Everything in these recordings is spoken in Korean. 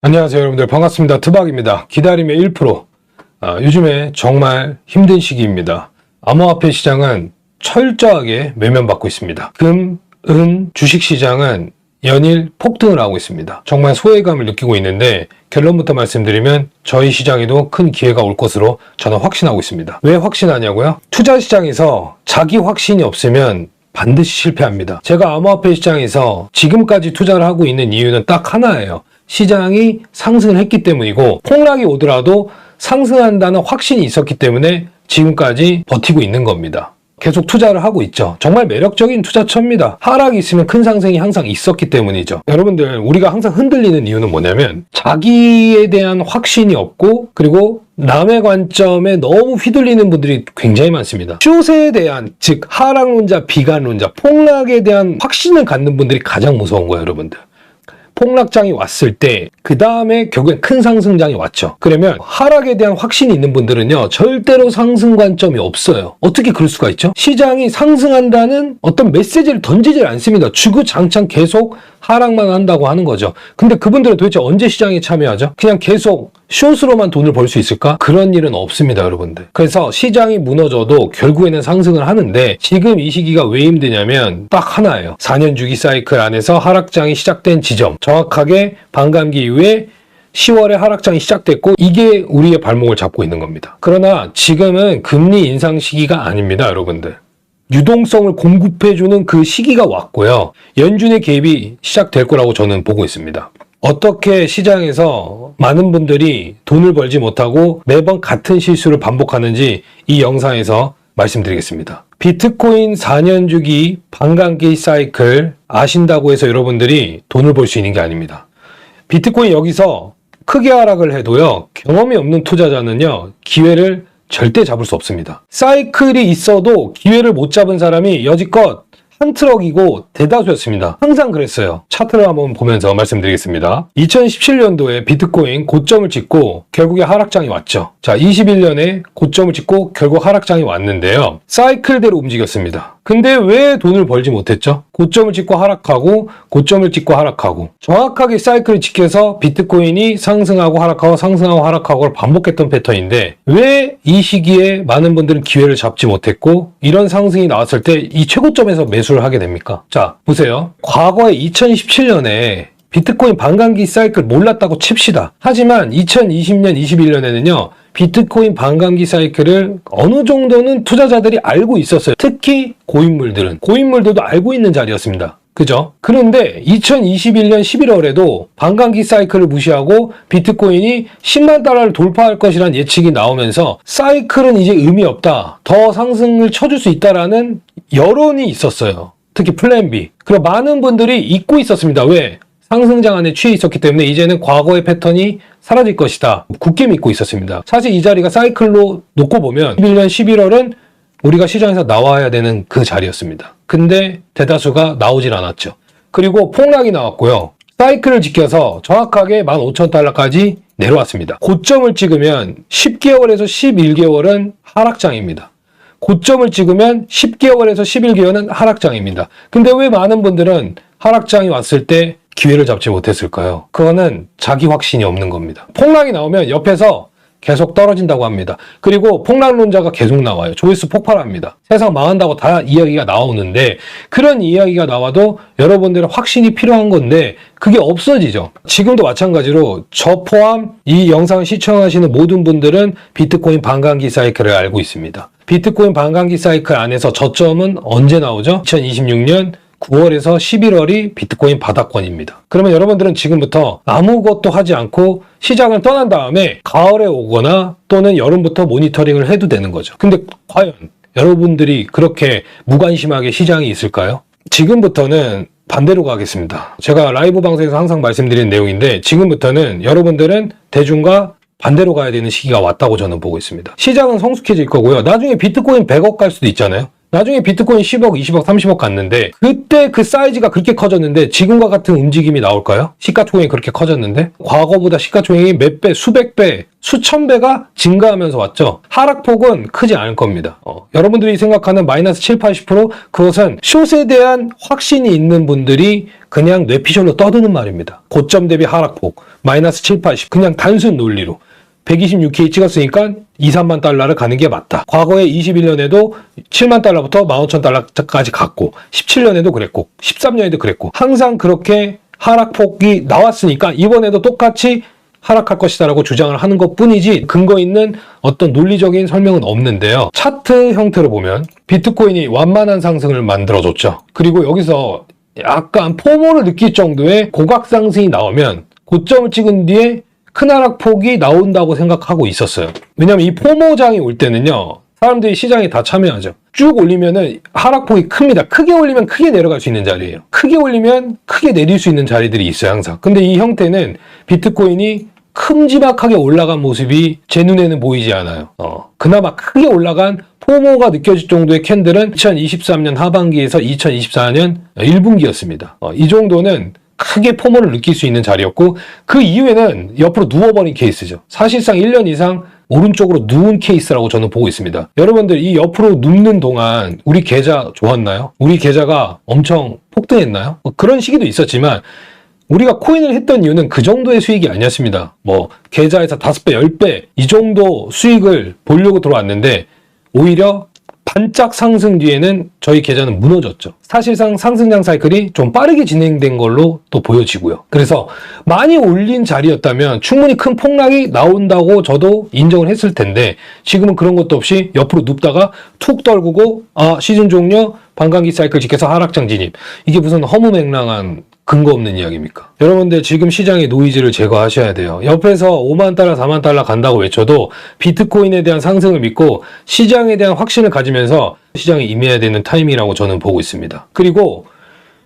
안녕하세요 여러분들, 반갑습니다. 트박입니다. 기다림의 1%. 요즘에 정말 힘든 시기입니다. 암호화폐 시장은 철저하게 외면받고 있습니다. 금, 은, 주식시장은 연일 폭등을 하고 있습니다. 정말 소외감을 느끼고 있는데, 결론부터 말씀드리면 저희 시장에도 큰 기회가 올 것으로 저는 확신하고 있습니다. 왜 확신하냐고요? 투자 시장에서 자기 확신이 없으면 반드시 실패합니다. 제가 암호화폐 시장에서 지금까지 투자를 하고 있는 이유는 딱 하나예요. 시장이 상승을 했기 때문이고, 폭락이 오더라도 상승한다는 확신이 있었기 때문에 지금까지 버티고 있는 겁니다. 계속 투자를 하고 있죠. 정말 매력적인 투자처입니다. 하락이 있으면 큰 상승이 항상 있었기 때문이죠. 여러분들, 우리가 항상 흔들리는 이유는 뭐냐면 자기에 대한 확신이 없고, 그리고 남의 관점에 너무 휘둘리는 분들이 굉장히 많습니다. 숏에 대한, 즉 하락론자, 비관론자, 폭락에 대한 확신을 갖는 분들이 가장 무서운 거예요, 여러분들. 폭락장이 왔을 때 그 다음에 결국엔 큰 상승장이 왔죠. 그러면 하락에 대한 확신이 있는 분들은요, 절대로 상승 관점이 없어요. 어떻게 그럴 수가 있죠? 시장이 상승한다는 어떤 메시지를 던지질 않습니다. 주구장창 계속 하락만 한다고 하는 거죠. 근데 그분들은 도대체 언제 시장에 참여하죠? 그냥 계속 숏으로만 돈을 벌 수 있을까? 그런 일은 없습니다, 여러분들. 그래서 시장이 무너져도 결국에는 상승을 하는데, 지금 이 시기가 왜 힘드냐면 딱 하나예요. 4년 주기 사이클 안에서 하락장이 시작된 지점, 정확하게 반감기 이후에 10월에 하락장이 시작됐고, 이게 우리의 발목을 잡고 있는 겁니다. 그러나 지금은 금리 인상 시기가 아닙니다, 여러분들. 유동성을 공급해주는 그 시기가 왔고요. 연준의 개입이 시작될 거라고 저는 보고 있습니다. 어떻게 시장에서 많은 분들이 돈을 벌지 못하고 매번 같은 실수를 반복하는지 이 영상에서 말씀드리겠습니다. 비트코인 4년 주기 반감기 사이클 아신다고 해서 여러분들이 돈을 벌 수 있는 게 아닙니다. 비트코인 여기서 크게 하락을 해도요, 경험이 없는 투자자는요, 기회를 절대 잡을 수 없습니다. 사이클이 있어도 기회를 못 잡은 사람이 여지껏 한 트럭이고 대다수였습니다. 항상 그랬어요. 차트를 한번 보면서 말씀드리겠습니다. 2017년도에 비트코인 고점을 찍고 결국에 하락장이 왔죠. 자, 21년에 고점을 찍고 결국 하락장이 왔는데요. 사이클대로 움직였습니다. 근데 왜 돈을 벌지 못했죠? 고점을 찍고 하락하고, 고점을 찍고 하락하고. 정확하게 사이클을 지켜서 비트코인이 상승하고 하락하고 상승하고 하락하고를 반복했던 패턴인데, 왜 이 시기에 많은 분들은 기회를 잡지 못했고, 이런 상승이 나왔을 때 이 최고점에서 매수를 하게 됩니까? 자, 보세요. 과거에 2017년에 비트코인 반감기 사이클 몰랐다고 칩시다. 하지만 2020년, 21년에는요, 비트코인 반감기 사이클을 어느 정도는 투자자들이 알고 있었어요. 특히 고인물들도 알고 있는 자리였습니다. 그죠? 그런데 2021년 11월에도 반감기 사이클을 무시하고 비트코인이 10만 달러를 돌파할 것이라는 예측이 나오면서 사이클은 이제 의미 없다, 더 상승을 쳐줄 수 있다라는 여론이 있었어요. 특히 플랜 B. 그리고 많은 분들이 잊고 있었습니다. 왜? 상승장 안에 취해 있었기 때문에 이제는 과거의 패턴이 사라질 것이다, 굳게 믿고 있었습니다. 사실 이 자리가 사이클로 놓고 보면 11년 11월은 우리가 시장에서 나와야 되는 그 자리였습니다. 근데 대다수가 나오질 않았죠. 그리고 폭락이 나왔고요. 사이클을 지켜서 정확하게 15,000달러까지 내려왔습니다. 고점을 찍으면 10개월에서 11개월은 하락장입니다. 고점을 찍으면 10개월에서 11개월은 하락장입니다. 근데 왜 많은 분들은 하락장이 왔을 때 기회를 잡지 못했을까요? 그거는 자기 확신이 없는 겁니다. 폭락이 나오면 옆에서 계속 떨어진다고 합니다. 그리고 폭락론자가 계속 나와요. 조회수 폭발합니다. 세상 망한다고 다 이야기가 나오는데, 그런 이야기가 나와도 여러분들은 확신이 필요한 건데 그게 없어지죠. 지금도 마찬가지로 저 포함 이 영상을 시청하시는 모든 분들은 비트코인 반감기 사이클을 알고 있습니다. 비트코인 반감기 사이클 안에서 저점은 언제 나오죠? 2026년 9월에서 11월이 비트코인 바닥권입니다. 그러면 여러분들은 지금부터 아무것도 하지 않고 시장을 떠난 다음에 가을에 오거나 또는 여름부터 모니터링을 해도 되는 거죠. 근데 과연 여러분들이 그렇게 무관심하게 시장이 있을까요? 지금부터는 반대로 가겠습니다. 제가 라이브 방송에서 항상 말씀드리는 내용인데, 지금부터는 여러분들은 대중과 반대로 가야 되는 시기가 왔다고 저는 보고 있습니다. 시장은 성숙해질 거고요. 나중에 비트코인 100억 갈 수도 있잖아요. 나중에 비트코인 10억, 20억, 30억 갔는데 그때 그 사이즈가 그렇게 커졌는데 지금과 같은 움직임이 나올까요? 시가총액이 그렇게 커졌는데 과거보다 시가총액이 몇 배, 수백 배, 수천 배가 증가하면서 왔죠. 하락폭은 크지 않을 겁니다. 여러분들이 생각하는 마이너스 7, 80% 그것은 숏에 대한 확신이 있는 분들이 그냥 뇌피셜로 떠드는 말입니다. 고점 대비 하락폭 마이너스 7, 80 그냥 단순 논리로 126K 찍었으니까 2, 3만 달러를 가는 게 맞다. 과거에 21년에도 7만 달러부터 15,000달러까지 갔고 17년에도 그랬고 13년에도 그랬고 항상 그렇게 하락폭이 나왔으니까 이번에도 똑같이 하락할 것이다라고 주장을 하는 것뿐이지 근거 있는 어떤 논리적인 설명은 없는데요. 차트 형태로 보면 비트코인이 완만한 상승을 만들어줬죠. 그리고 여기서 약간 포모를 느낄 정도의 고각 상승이 나오면 고점을 찍은 뒤에 큰 하락폭이 나온다고 생각하고 있었어요. 왜냐면 이 포모장이 올 때는요. 사람들이 시장에 다 참여하죠. 쭉 올리면은 하락폭이 큽니다. 크게 올리면 크게 내려갈 수 있는 자리예요. 크게 올리면 크게 내릴 수 있는 자리들이 있어요, 항상. 근데 이 형태는 비트코인이 큼지막하게 올라간 모습이 제 눈에는 보이지 않아요. 그나마 크게 올라간 포모가 느껴질 정도의 캔들은 2023년 하반기에서 2024년 1분기였습니다. 이 정도는 크게 포모를 느낄 수 있는 자리였고 그 이후에는 옆으로 누워버린 케이스죠. 사실상 1년 이상 오른쪽으로 누운 케이스라고 저는 보고 있습니다. 여러분들 이 옆으로 눕는 동안 우리 계좌 좋았나요? 우리 계좌가 엄청 폭등했나요? 그런 시기도 있었지만 우리가 코인을 했던 이유는 그 정도의 수익이 아니었습니다. 계좌에서 5배, 10배 이 정도 수익을 보려고 들어왔는데 오히려 반짝 상승 뒤에는 저희 계좌는 무너졌죠. 사실상 상승장 사이클이 좀 빠르게 진행된 걸로 또 보여지고요. 그래서 많이 올린 자리였다면 충분히 큰 폭락이 나온다고 저도 인정을 했을 텐데 지금은 그런 것도 없이 옆으로 눕다가 툭 떨구고 시즌 종료, 반감기 사이클 지켜서 하락장 진입. 이게 무슨 허무맹랑한 근거 없는 이야기입니까? 여러분들 지금 시장의 노이즈를 제거하셔야 돼요. 옆에서 5만 달러, 4만 달러 간다고 외쳐도 비트코인에 대한 상승을 믿고 시장에 대한 확신을 가지면서 시장에 임해야 되는 타이밍이라고 저는 보고 있습니다. 그리고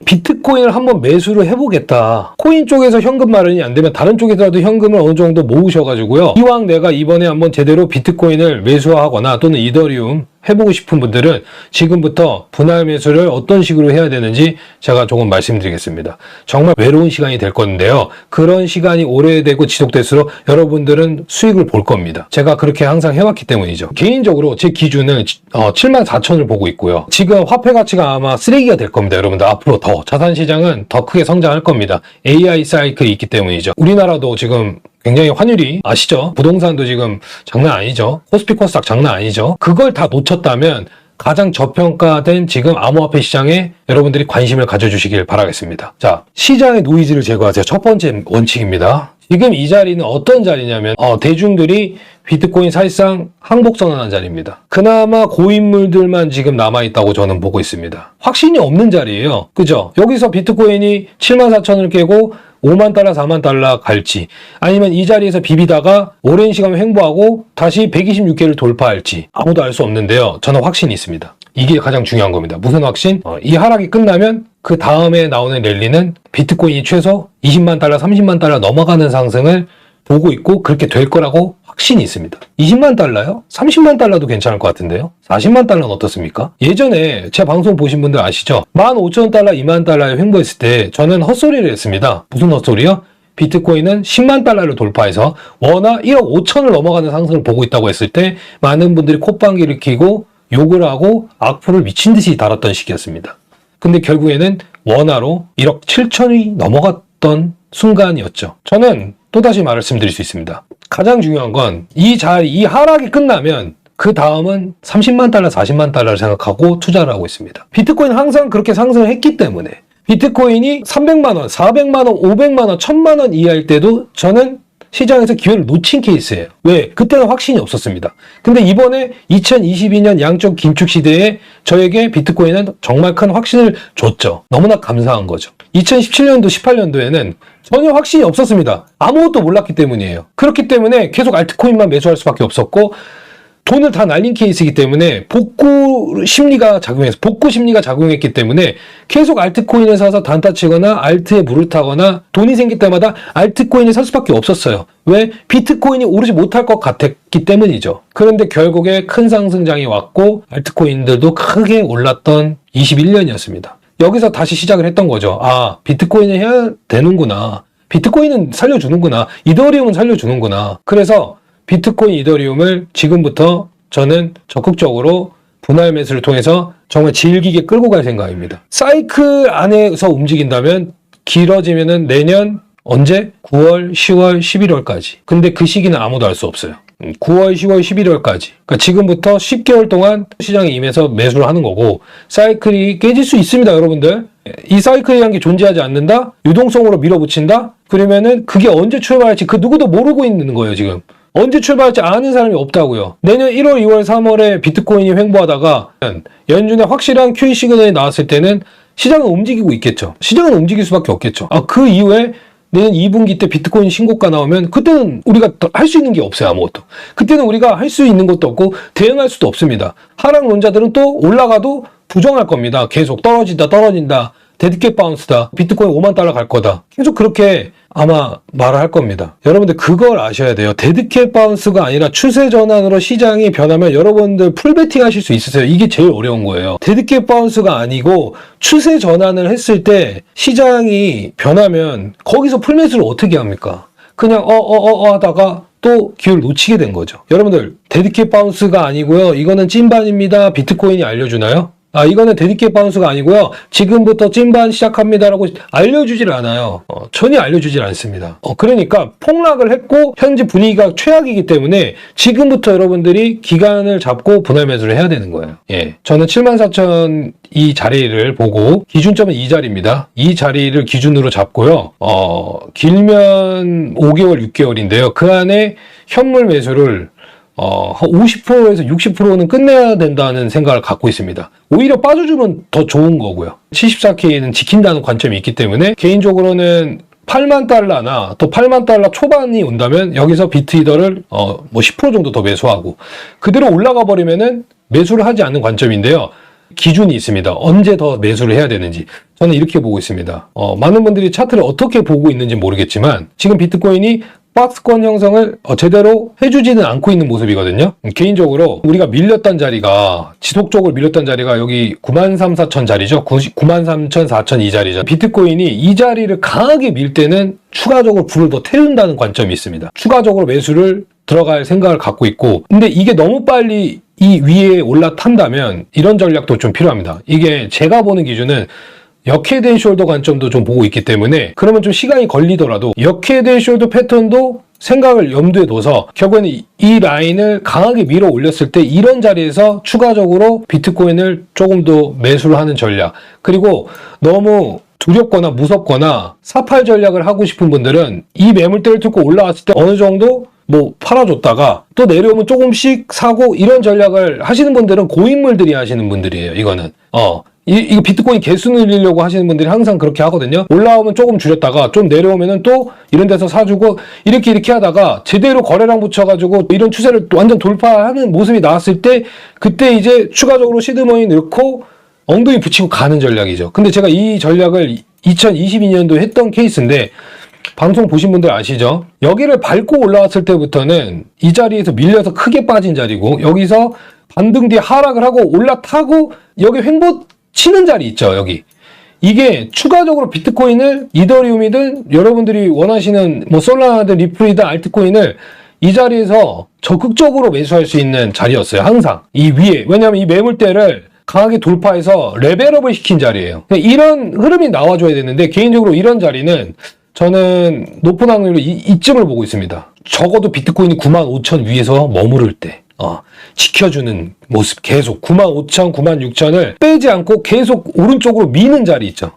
비트코인을 한번 매수를 해보겠다. 코인 쪽에서 현금 마련이 안 되면 다른 쪽에서라도 현금을 어느 정도 모으셔가지고요. 이왕 내가 이번에 한번 제대로 비트코인을 매수하거나 또는 이더리움 해보고 싶은 분들은 지금부터 분할 매수를 어떤 식으로 해야 되는지 제가 조금 말씀드리겠습니다. 정말 외로운 시간이 될 건데요. 그런 시간이 오래되고 지속될수록 여러분들은 수익을 볼 겁니다. 제가 그렇게 항상 해왔기 때문이죠. 개인적으로 제 기준은 74,000을 보고 있고요. 지금 화폐 가치가 아마 쓰레기가 될 겁니다. 여러분들 앞으로 더 자산시장은 더 크게 성장할 겁니다. AI 사이클이 있기 때문이죠. 우리나라도 지금 굉장히 환율이 아시죠? 부동산도 지금 장난 아니죠? 코스피 코스닥 장난 아니죠? 그걸 다 놓쳤다면 가장 저평가된 지금 암호화폐 시장에 여러분들이 관심을 가져주시길 바라겠습니다. 자, 시장의 노이즈를 제거하세요. 첫 번째 원칙입니다. 지금 이 자리는 어떤 자리냐면 대중들이 비트코인 사실상 항복 선언한 자리입니다. 그나마 고인물들만 지금 남아있다고 저는 보고 있습니다. 확신이 없는 자리예요. 그죠? 여기서 비트코인이 74,000을 깨고 5만 달러, 4만 달러 갈지 아니면 이 자리에서 비비다가 오랜 시간 횡보하고 다시 126개를 돌파할지 아무도 알 수 없는데요. 저는 확신이 있습니다. 이게 가장 중요한 겁니다. 무슨 확신? 이 하락이 끝나면 그 다음에 나오는 랠리는 비트코인이 최소 20만 달러, 30만 달러 넘어가는 상승을 보고 있고 그렇게 될 거라고 확신이 있습니다. 20만 달러요? 30만 달러도 괜찮을 것 같은데요? 40만 달러는 어떻습니까? 예전에 제 방송 보신 분들 아시죠? 15,000달러, 2만 달러에 횡보했을 때 저는 헛소리를 했습니다. 무슨 헛소리요? 비트코인은 10만 달러를 돌파해서 워낙 1억 5천을 넘어가는 상승을 보고 있다고 했을 때 많은 분들이 콧방귀를 뀌고 욕을 하고 악플을 미친 듯이 달았던 시기였습니다. 근데 결국에는 원화로 1억 7천이 넘어갔던 순간이었죠. 저는 또다시 말씀드릴 수 있습니다. 가장 중요한 건 이 하락이 끝나면 그 다음은 30만 달러, 40만 달러를 생각하고 투자를 하고 있습니다. 비트코인은 항상 그렇게 상승을 했기 때문에 비트코인이 300만 원, 400만 원, 500만 원, 1000만 원 이하일 때도 저는 시장에서 기회를 놓친 케이스예요. 왜? 그때는 확신이 없었습니다. 근데 이번에 2022년 양적 긴축 시대에 저에게 비트코인은 정말 큰 확신을 줬죠. 너무나 감사한 거죠. 2017년도, 18년도에는 전혀 확신이 없었습니다. 아무것도 몰랐기 때문이에요. 그렇기 때문에 계속 알트코인만 매수할 수밖에 없었고 돈을 다 날린 케이스이기 때문에 복구 심리가 작용했기 때문에 계속 알트코인을 사서 단타 치거나 알트에 물을 타거나 돈이 생길 때마다 알트코인을 살 수밖에 없었어요. 왜? 비트코인이 오르지 못할 것 같았기 때문이죠. 그런데 결국에 큰 상승장이 왔고 알트코인들도 크게 올랐던 21년이었습니다. 여기서 다시 시작을 했던 거죠. 아, 비트코인을 해야 되는구나. 비트코인은 살려주는구나. 이더리움은 살려주는구나. 그래서 비트코인, 이더리움을 지금부터 저는 적극적으로 분할 매수를 통해서 정말 질기게 끌고 갈 생각입니다. 사이클 안에서 움직인다면 길어지면은 내년 언제? 9월, 10월, 11월까지. 근데 그 시기는 아무도 알 수 없어요. 9월, 10월, 11월까지. 그러니까 지금부터 10개월 동안 시장에 임해서 매수를 하는 거고 사이클이 깨질 수 있습니다, 여러분들. 이 사이클이라는 게 존재하지 않는다? 유동성으로 밀어붙인다? 그러면은 그게 언제 출발할지 그 누구도 모르고 있는 거예요, 지금. 언제 출발할지 아는 사람이 없다고요. 내년 1월, 2월, 3월에 비트코인이 횡보하다가 연준에 확실한 QE 시그널이 나왔을 때는 시장은 움직이고 있겠죠. 시장은 움직일 수밖에 없겠죠. 그 이후에 내년 2분기 때 비트코인 신고가 나오면 그때는 우리가 할 수 있는 게 없어요, 아무것도. 그때는 우리가 할 수 있는 것도 없고 대응할 수도 없습니다. 하락론자들은 또 올라가도 부정할 겁니다. 계속 떨어진다. 데드캣 바운스다. 비트코인 5만 달러 갈 거다. 계속 그렇게 아마 말을 할 겁니다. 여러분들 그걸 아셔야 돼요. 데드캣 바운스가 아니라 추세 전환으로 시장이 변하면 여러분들 풀베팅 하실 수 있으세요. 이게 제일 어려운 거예요. 데드캣 바운스가 아니고 추세 전환을 했을 때 시장이 변하면 거기서 풀매수를 어떻게 합니까? 그냥 하다가 또 기회를 놓치게 된 거죠. 여러분들 데드캣 바운스가 아니고요. 이거는 찐반입니다. 비트코인이 알려주나요? 이거는 데디케이트 바운스가 아니고요. 지금부터 찐반 시작합니다라고 알려주질 않아요. 전혀 알려주질 않습니다. 그러니까 폭락을 했고 현재 분위기가 최악이기 때문에 지금부터 여러분들이 기간을 잡고 분할 매수를 해야 되는 거예요. 예, 저는 74,000 이 자리를 보고 기준점은 이 자리입니다. 이 자리를 기준으로 잡고요. 길면 5개월, 6개월인데요. 그 안에 현물 매수를 한 50%에서 60%는 끝내야 된다는 생각을 갖고 있습니다. 오히려 빠져주면 더 좋은 거고요. 74K는 지킨다는 관점이 있기 때문에 개인적으로는 8만 달러나 또 8만 달러 초반이 온다면 여기서 비트이더를 10% 정도 더 매수하고 그대로 올라가 버리면은 매수를 하지 않는 관점인데요. 기준이 있습니다. 언제 더 매수를 해야 되는지. 저는 이렇게 보고 있습니다. 많은 분들이 차트를 어떻게 보고 있는지 모르겠지만 지금 비트코인이 박스권 형성을 제대로 해주지는 않고 있는 모습이거든요. 개인적으로 우리가 밀렸던 자리가 지속적으로 밀렸던 자리가 여기 93,400 자리죠. 93,400 이 자리죠. 비트코인이 이 자리를 강하게 밀 때는 추가적으로 불을 더 태운다는 관점이 있습니다. 추가적으로 매수를 들어갈 생각을 갖고 있고 근데 이게 너무 빨리 이 위에 올라탄다면 이런 전략도 좀 필요합니다. 이게 제가 보는 기준은 역헤드 앤 숄더 관점도 좀 보고 있기 때문에 그러면 좀 시간이 걸리더라도 역헤드 앤 숄더 패턴도 생각을 염두에 둬서 결국에는 이 라인을 강하게 밀어 올렸을 때 이런 자리에서 추가적으로 비트코인을 조금 더 매수를 하는 전략 그리고 너무 두렵거나 무섭거나 사팔 전략을 하고 싶은 분들은 이 매물대를 뚫고 올라왔을 때 어느 정도 팔아줬다가 또 내려오면 조금씩 사고 이런 전략을 하시는 분들은 고인물들이 하시는 분들이에요. 이거는 이거 비트코인 개수 늘리려고 하시는 분들이 항상 그렇게 하거든요. 올라오면 조금 줄였다가 좀 내려오면은 또 이런 데서 사주고 이렇게 하다가 제대로 거래량 붙여가지고 이런 추세를 완전 돌파하는 모습이 나왔을 때 그때 이제 추가적으로 시드머니 넣고 엉덩이 붙이고 가는 전략이죠. 근데 제가 이 전략을 2022년도에 했던 케이스인데 방송 보신 분들 아시죠? 여기를 밟고 올라왔을 때부터는 이 자리에서 밀려서 크게 빠진 자리고 여기서 반등 뒤에 하락을 하고 올라타고 여기 횡보 치는 자리 있죠, 여기. 이게 추가적으로 비트코인을 이더리움이든 여러분들이 원하시는 솔라나든 리플이든 알트코인을 이 자리에서 적극적으로 매수할 수 있는 자리였어요, 항상. 이 위에. 왜냐하면 이 매물대를 강하게 돌파해서 레벨업을 시킨 자리예요. 이런 흐름이 나와줘야 되는데 개인적으로 이런 자리는 저는 높은 확률로 이쯤을 보고 있습니다. 적어도 비트코인이 95,000 위에서 머무를 때 지켜주는 모습 계속 95,000, 96,000을 빼지 않고 계속 오른쪽으로 미는 자리 있죠.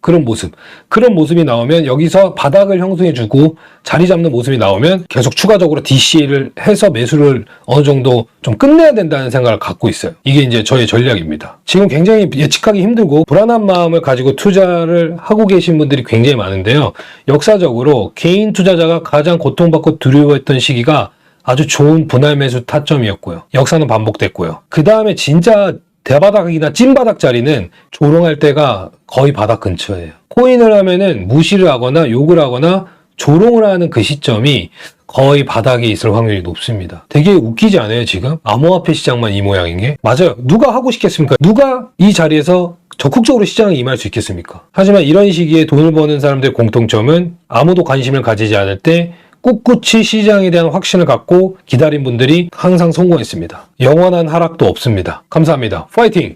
그런 모습이 나오면 여기서 바닥을 형성해주고 자리 잡는 모습이 나오면 계속 추가적으로 DCA를 해서 매수를 어느 정도 좀 끝내야 된다는 생각을 갖고 있어요. 이게 이제 저의 전략입니다. 지금 굉장히 예측하기 힘들고 불안한 마음을 가지고 투자를 하고 계신 분들이 굉장히 많은데요. 역사적으로 개인 투자자가 가장 고통받고 두려워했던 시기가 아주 좋은 분할 매수 타점이었고요. 역사는 반복됐고요. 그 다음에 진짜 대바닥이나 찐바닥 자리는 조롱할 때가 거의 바닥 근처예요. 코인을 하면은 무시를 하거나 욕을 하거나 조롱을 하는 그 시점이 거의 바닥에 있을 확률이 높습니다. 되게 웃기지 않아요, 지금? 암호화폐 시장만 이 모양인 게? 맞아요. 누가 하고 싶겠습니까? 누가 이 자리에서 적극적으로 시장에 임할 수 있겠습니까? 하지만 이런 시기에 돈을 버는 사람들의 공통점은 아무도 관심을 가지지 않을 때 꿋꿋이 시장에 대한 확신을 갖고 기다린 분들이 항상 성공했습니다. 영원한 하락도 없습니다. 감사합니다. 파이팅!